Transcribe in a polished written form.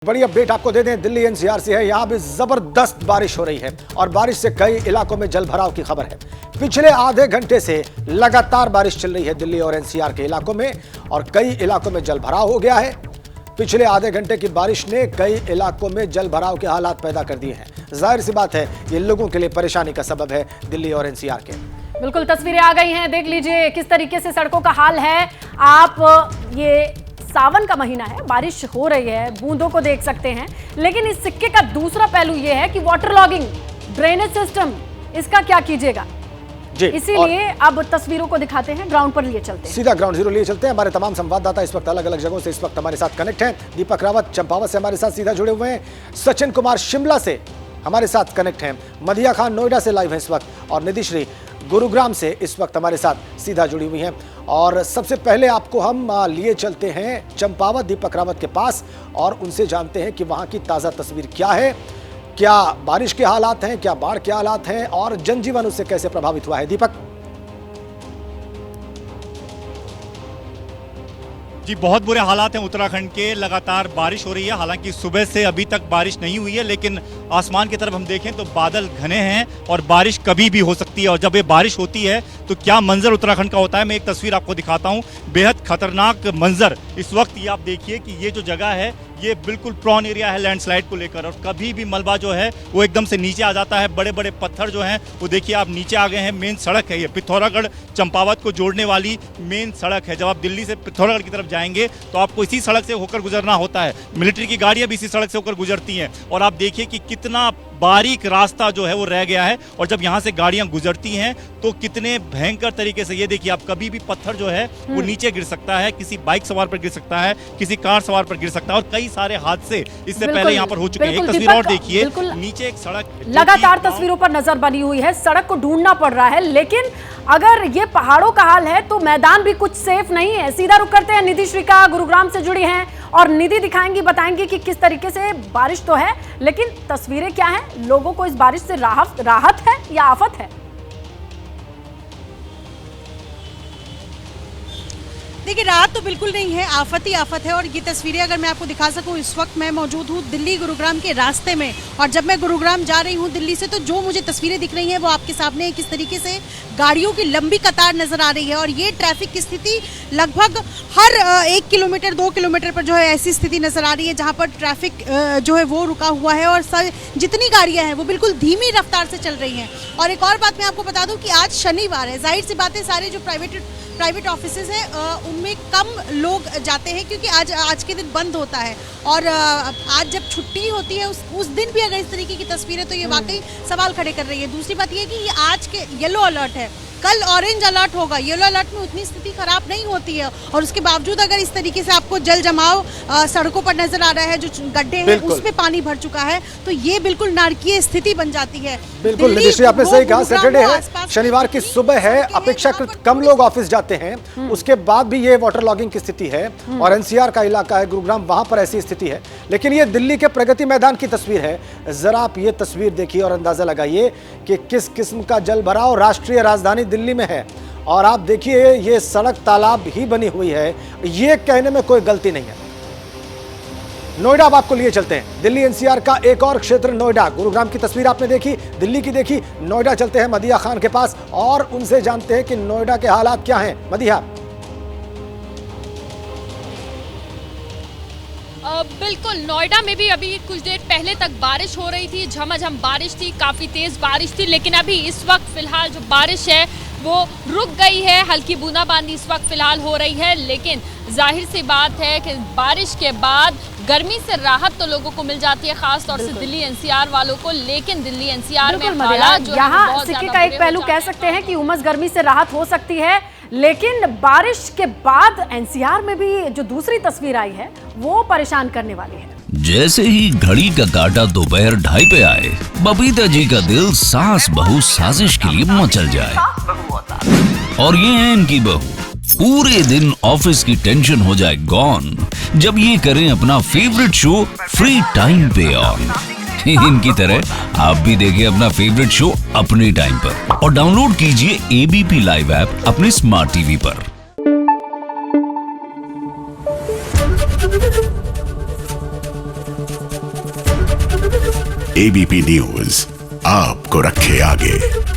बड़ी अपडेट आपको दे दें, दिल्ली एनसीआर से है। यहां भी जबरदस्त बारिश हो रही है और बारिश से कई इलाकों में जलभराव की खबर है। पिछले आधे घंटे से लगातार बारिश चल रही है दिल्ली और एनसीआर के इलाकों में और कई इलाकों में जलभराव हो गया है। पिछले आधे घंटे की बारिश ने कई इलाकों में जलभराव के हालात पैदा कर दिए हैं। जाहिर सी बात है, ये लोगों के लिए परेशानी का सबब है दिल्ली और एनसीआर के। बिल्कुल, तस्वीरें आ गई हैं, देख लीजिए किस तरीके से सड़कों का हाल है। आप ये सावन का महीना है, बारिश हो रही है, बूंदों को देख सकते हैं, लेकिन इस सिक्के का दूसरा पहलू ये है कि वाटर लॉगिंग, ड्रेनेज सिस्टम, इसका क्या कीजिएगा। इसीलिए अब तस्वीरों को दिखाते हैं, ग्राउंड पर लिए चलते हैं, सीधा ग्राउंड जीरो लिए चलते हैं। हमारे तमाम संवाददाता इस वक्त अलग अलग जगहों से इस वक्त हमारे साथ कनेक्ट हैं। दीपक रावत चंपावत से हमारे साथ सीधा जुड़े हुए हैं, सचिन कुमार शिमला से हमारे साथ कनेक्ट हैं, मदिया खान नोएडा से लाइव है इस वक्त, और निधि श्री गुरुग्राम से इस वक्त हमारे साथ सीधा जुड़ी हुई हैं। और सबसे पहले आपको हम लिए चलते हैं चंपावत दीपक रावत के पास और उनसे जानते हैं कि वहां की ताज़ा तस्वीर क्या है, क्या बारिश के हालात हैं, क्या बाढ़ के हालात हैं और जनजीवन उससे कैसे प्रभावित हुआ है। दीपक जी, बहुत बुरे हालात हैं उत्तराखंड के। लगातार बारिश हो रही है, हालांकि सुबह से अभी तक बारिश नहीं हुई है, लेकिन आसमान की तरफ हम देखें तो बादल घने हैं और बारिश कभी भी हो सकती है। और जब ये बारिश होती है तो क्या मंजर उत्तराखंड का होता है, मैं एक तस्वीर आपको दिखाता हूँ। बेहद खतरनाक मंजर इस वक्त ये आप देखिए कि ये जो जगह है ये बिल्कुल प्रॉन एरिया है लैंडस्लाइड को लेकर, और कभी भी मलबा जो है वो एकदम से नीचे आ जाता है। बड़े बड़े पत्थर जो हैं वो देखिए आप नीचे आ गए हैं। मेन सड़क है ये, पिथौरागढ़ चंपावत को जोड़ने वाली मेन सड़क है। जब आप दिल्ली से पिथौरागढ़ की तरफ जाएंगे तो आपको इसी सड़क से होकर गुजरना होता है। मिलिट्री की गाड़ियां भी इसी सड़क से होकर गुजरती हैं और आप देखिए कि कितना बारीक रास्ता जो है वो रह गया है। और जब यहाँ से गाड़ियां गुजरती हैं तो कितने भयंकर तरीके से, ये देखिए आप, कभी भी पत्थर जो है वो नीचे गिर सकता है, किसी बाइक सवार पर गिर सकता है, किसी कार सवार पर गिर सकता है, और कई सारे हादसे इससे पहले यहाँ पर हो चुके हैं। एक तस्वीर और देखिए, नीचे एक सड़क, लगातार तस्वीरों पर नजर बनी हुई है, सड़क को ढूंढना पड़ रहा है। लेकिन अगर ये पहाड़ों का हाल है तो मैदान भी कुछ सेफ नहीं है। सीधा रुक करते हैं, निधि श्री का गुरुग्राम से जुड़ी हैं और निधि दिखाएंगी, बताएंगी कि किस तरीके से बारिश तो है लेकिन तस्वीरें क्या हैं, लोगों को इस बारिश से राहत है या आफत है। देखिए, राहत तो बिल्कुल नहीं है, आफत ही आफत है। और ये तस्वीरें अगर मैं आपको दिखा सकूं, इस वक्त मैं मौजूद हूँ दिल्ली गुरुग्राम के रास्ते में, और जब मैं गुरुग्राम जा रही हूँ दिल्ली से तो जो मुझे तस्वीरें दिख रही हैं वो आपके सामने है। किस तरीके से गाड़ियों की लंबी कतार नजर आ रही है और ये ट्रैफिक की स्थिति लगभग हर 1 किलोमीटर 2 किलोमीटर पर जो है ऐसी स्थिति नजर आ रही है जहाँ पर ट्रैफिक जो है वो रुका हुआ है और जितनी गाड़ियाँ हैं वो बिल्कुल धीमी रफ्तार से चल रही हैं। और एक और बात मैं आपको बता दूँ कि आज शनिवार है, जाहिर सी बात है सारे जो प्राइवेट ऑफिसेज हैं उनमें कम लोग जाते हैं क्योंकि आज के दिन बंद होता है। और आज जब छुट्टी होती है उस दिन भी अगर इस तरीके की तस्वीरें, तो ये वाकई सवाल खड़े कर रही है। दूसरी बात ये कि ये आज के येलो अलर्ट है, कल ऑरेंज अलर्ट होगा। येलो अलर्ट में उतनी स्थिति खराब नहीं होती है और उसके बावजूद अगर इस तरीके से आपको जल जमाव सड़कों पर नजर आ रहा है, जो गड्ढे हैं उसमें पानी भर चुका है, तो ये बिल्कुल नारकीय स्थिति बन जाती है। बिल्कुल निधि श्री, आपने सही कहा, सैटरडे है, शनिवार की सुबह है, अपेक्षाकृत कम लोग ऑफिस जाते हैं, उसके बाद भी ये वाटर लॉगिंग की स्थिति है और एनसीआर का इलाका है गुरुग्राम, वहां पर ऐसी स्थिति है। लेकिन ये दिल्ली के प्रगति मैदान की तस्वीर है। जरा आप ये तस्वीर देखिए और अंदाजा लगाइए कि किस किस्म का जल भराव राष्ट्रीय राजधानी दिल्ली में है। और आप देखिए ये सड़क तालाब ही बनी हुई है, ये कहने में कोई गलती नहीं है। नोएडा अब आपको लिए चलते हैं, दिल्ली एनसीआर का एक और क्षेत्र नोएडा। गुरुग्राम की तस्वीर आपने देखी, दिल्ली की देखी, नोएडा चलते हैं मदिया खान के पास और उनसे जानते हैं कि नोएडा के हालात क्या हैं। मदिया। बिल्कुल, नोएडा में भी अभी कुछ देर पहले तक बारिश हो रही थी, झमाझम बारिश थी, काफ़ी तेज़ बारिश थी, लेकिन अभी इस वक्त फ़िलहाल जो बारिश है वो रुक गई है। हल्की बूंदाबांदी इस वक्त फ़िलहाल हो रही है, लेकिन जाहिर सी बात है कि बारिश के बाद गर्मी से राहत तो लोगों को मिल जाती है, खास तौर से दिल्ली एनसीआर वालों को। लेकिन दिल्ली एनसीआर में हालात जो यहाँ सिक्के का एक पहलू कह सकते हैं कि उमस गर्मी से राहत हो सकती है, लेकिन बारिश के बाद एनसीआर में भी जो दूसरी तस्वीर आई है वो परेशान करने वाली है। जैसे ही घड़ी का काटा दोपहर 2:30 पे आए, बबीता जी का दिल सास बहू साजिश के लिए मचल जाए। और ये है इनकी बहू, पूरे दिन ऑफिस की टेंशन हो जाए गॉन जब ये करें अपना फेवरेट शो फ्री टाइम पे ऑन। इनकी तरह आप भी देखिए अपना फेवरेट शो अपने टाइम पर और डाउनलोड कीजिए एबीपी लाइव ऐप अपने स्मार्ट टीवी पर। एबीपी न्यूज आपको रखे आगे।